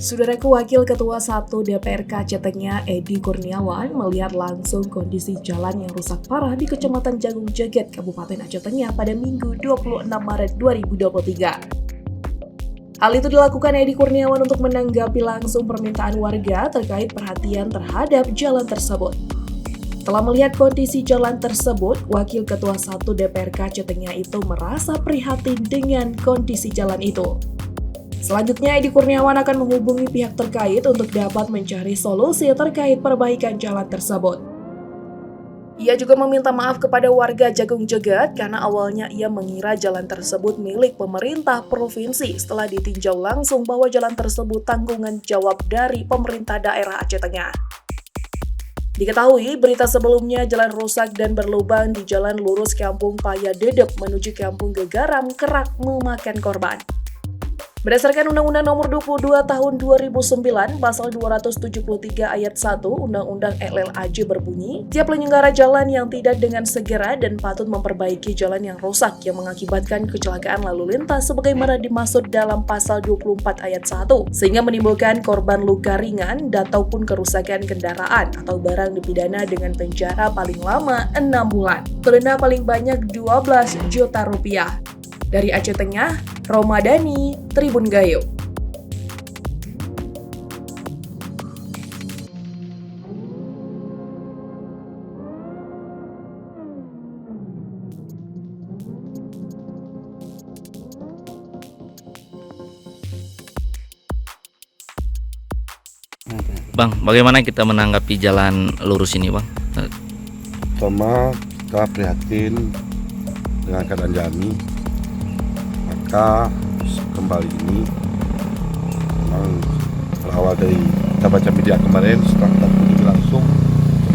Saudaraku, Wakil Ketua 1 DPRK Aceh Tengah Edi Kurniawan melihat langsung kondisi jalan yang rusak parah di Kecamatan Jagung Jeget, Kabupaten Aceh Tengah pada Minggu 26 Maret 2023. Hal itu dilakukan Edi Kurniawan untuk menanggapi langsung permintaan warga terkait perhatian terhadap jalan tersebut. Setelah melihat kondisi jalan tersebut, Wakil Ketua 1 DPRK Aceh Tengah itu merasa prihatin dengan kondisi jalan itu. Selanjutnya, Edi Kurniawan akan menghubungi pihak terkait untuk dapat mencari solusi terkait perbaikan jalan tersebut. Ia juga meminta maaf kepada warga Jagung Jeget karena awalnya ia mengira jalan tersebut milik pemerintah provinsi setelah ditinjau langsung bahwa jalan tersebut tanggungan jawab dari pemerintah daerah Aceh Tengah. Diketahui, berita sebelumnya jalan rusak dan berlubang di jalan lurus Kampung Paya Dedep menuju Kampung Gegaram kerap memakan korban. Berdasarkan Undang-Undang Nomor 22 Tahun 2009, Pasal 273 Ayat 1 Undang-Undang LLAJ berbunyi, tiap penyelenggara jalan yang tidak dengan segera dan patut memperbaiki jalan yang rusak yang mengakibatkan kecelakaan lalu lintas sebagaimana dimaksud dalam Pasal 24 Ayat 1, sehingga menimbulkan korban luka ringan ataupun kerusakan kendaraan atau barang dipidana dengan penjara paling lama 6 bulan, denda paling banyak 12 juta rupiah. Dari Aceh Tengah, Romadani, Tribun Gayo. Bang, bagaimana kita menanggapi jalan lurus ini, Bang? Pertama, kita prihatin dengan keadaan jalan. Maka kembali ini memang berawal dari kita baca media kemarin, setelah kita kunjungi langsung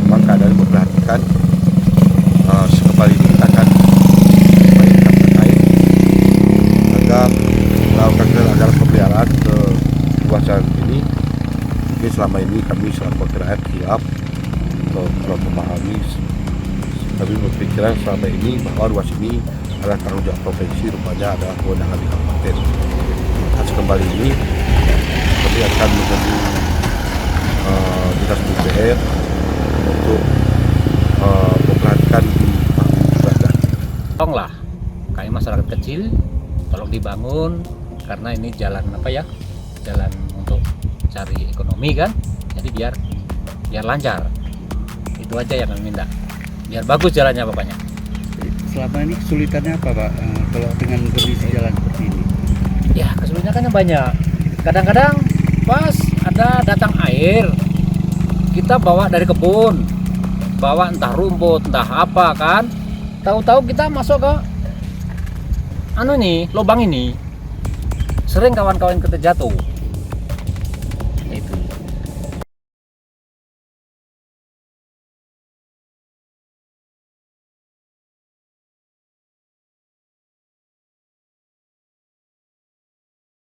memang keadaan memperhatikan. Kembali ini kita akan baikkan terkait agar melakukan agar pemeliharaan ke ruas jalan ini. Mungkin selama ini kami selaku rakyat siap untuk memahami, kami berpikiran selama ini bahwa ruas ini adalah tanggung jawab provinsi, rupanya ada kewenangan di kabupaten. Hasil kembali ini kami akan menjadi dinas BPR untuk memperhatikan di Badan. Tolonglah kami masyarakat kecil, tolong dibangun karena ini jalan jalan untuk cari ekonomi kan, jadi biar lancar. Itu aja yang kami minta, biar bagus jalannya pokoknya. Selama ini kesulitannya apa, Pak, kalau dengan kondisi jalan seperti ini? Ya, kesulitannya banyak. Kadang-kadang pas ada datang air, kita bawa dari kebun, bawa entah rumput, entah apa kan. Tahu-tahu kita masuk ke lubang ini. Sering kawan-kawan kita jatuh.